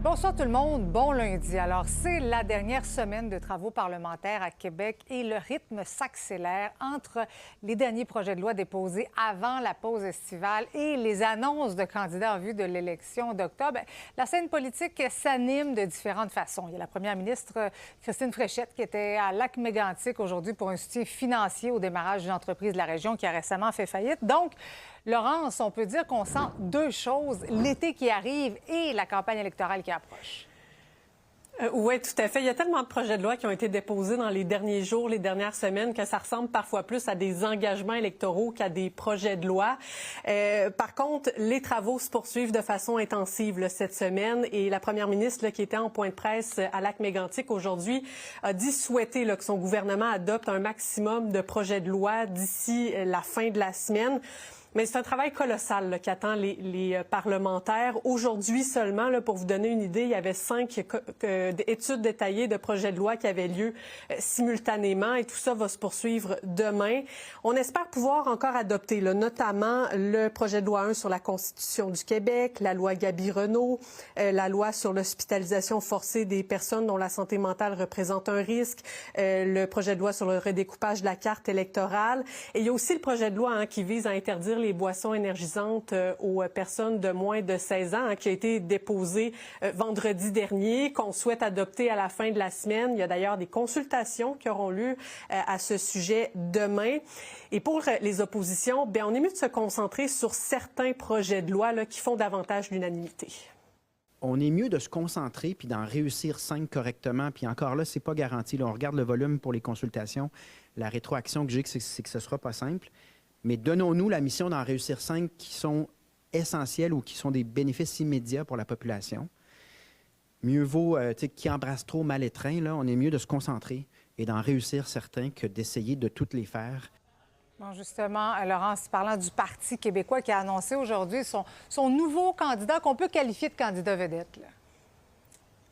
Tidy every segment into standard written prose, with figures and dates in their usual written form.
Bonsoir tout le monde, bon lundi. Alors, c'est la dernière semaine de travaux parlementaires à Québec et le rythme s'accélère entre les derniers projets de loi déposés avant la pause estivale et les annonces de candidats en vue de l'élection d'octobre. La scène politique s'anime de différentes façons. Il y a la première ministre Christine Fréchette qui était à Lac-Mégantic aujourd'hui pour un soutien financier au démarrage d'une entreprise de la région qui a récemment fait faillite. Donc, Laurence, on peut dire qu'on sent deux choses, l'été qui arrive et la campagne électorale qui approche. Oui, tout à fait. Il y a tellement de projets de loi qui ont été déposés dans les derniers jours, les dernières semaines, que ça ressemble parfois plus à des engagements électoraux qu'à des projets de loi. Par contre, les travaux se poursuivent de façon intensive là, cette semaine et la première ministre là, qui était en point de presse à Lac-Mégantic aujourd'hui a dit souhaiter là, que son gouvernement adopte un maximum de projets de loi d'ici la fin de la semaine. Mais c'est un travail colossal là, qui attend les parlementaires. Aujourd'hui seulement, là, pour vous donner une idée, il y avait 5 études détaillées de projets de loi qui avaient lieu simultanément et tout ça va se poursuivre demain. On espère pouvoir encore adopter là, notamment le projet de loi 1 sur la Constitution du Québec, la loi Gaby-Renault, la loi sur l'hospitalisation forcée des personnes dont la santé mentale représente un risque, le projet de loi sur le redécoupage de la carte électorale. Et il y a aussi le projet de loi qui vise à interdire les boissons énergisantes aux personnes de moins de 16 ans, qui a été déposé vendredi dernier, qu'on souhaite adopter à la fin de la semaine. Il y a d'ailleurs des consultations qui auront lieu à ce sujet demain. Et pour les oppositions, bien, on est mieux de se concentrer sur certains projets de loi là, qui font davantage l'unanimité. On est mieux de se concentrer puis d'en réussir 5 correctement. Puis encore là, c'est pas garanti. Là, on regarde le volume pour les consultations. La rétroaction que j'ai, c'est que ce sera pas simple. Mais donnons-nous la mission d'en réussir 5 qui sont essentiels ou qui sont des bénéfices immédiats pour la population. Mieux vaut, qui embrasse trop mal étreint, là, on est mieux de se concentrer et d'en réussir certains que d'essayer de toutes les faire. Bon, justement, Laurence, parlant du Parti québécois qui a annoncé aujourd'hui son nouveau candidat qu'on peut qualifier de candidat vedette, là.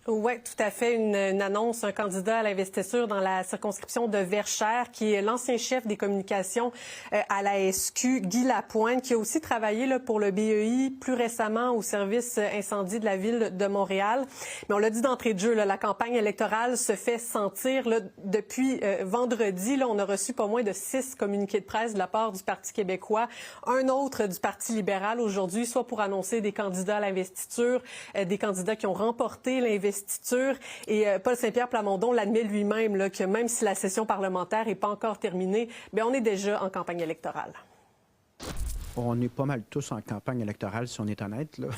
Oui, tout à fait. Une annonce, un candidat à l'investiture dans la circonscription de Verchères, qui est l'ancien chef des communications à la SQ, Guy Lapointe, qui a aussi travaillé là, pour le BEI, plus récemment au service incendie de la ville de Montréal. Mais on l'a dit d'entrée de jeu, là, la campagne électorale se fait sentir. Là, depuis vendredi, là, on a reçu pas moins de 6 communiqués de presse de la part du Parti québécois, un autre du Parti libéral aujourd'hui, soit pour annoncer des candidats à l'investiture, des candidats qui ont remporté l'investiture. Et Paul Saint-Pierre Plamondon l'admet lui-même là, que même si la session parlementaire n'est pas encore terminée, bien, on est déjà en campagne électorale. On est pas mal tous en campagne électorale, si on est honnête, là.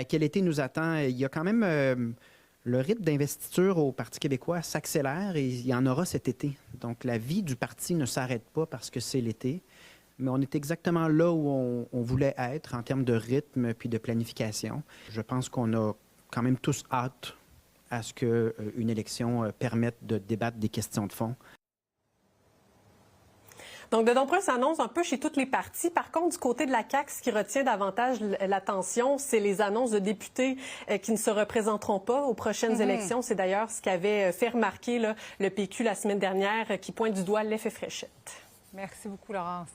Quel été nous attend? Il y a quand même le rythme d'investiture au Parti québécois s'accélère et il y en aura cet été. Donc, la vie du parti ne s'arrête pas parce que c'est l'été. Mais on est exactement là où on voulait être en termes de rythme puis de planification. Je pense qu'on a quand même tous hâte à ce qu'une élection permette de débattre des questions de fond. Donc, de nombreuses annonces un peu chez toutes les partis. Par contre, du côté de la CAQ, ce qui retient davantage l'attention, c'est les annonces de députés qui ne se représenteront pas aux prochaines élections. C'est d'ailleurs ce qu'avait fait remarquer là, le PQ la semaine dernière, qui pointe du doigt l'effet Fréchette. Merci beaucoup, Laurence.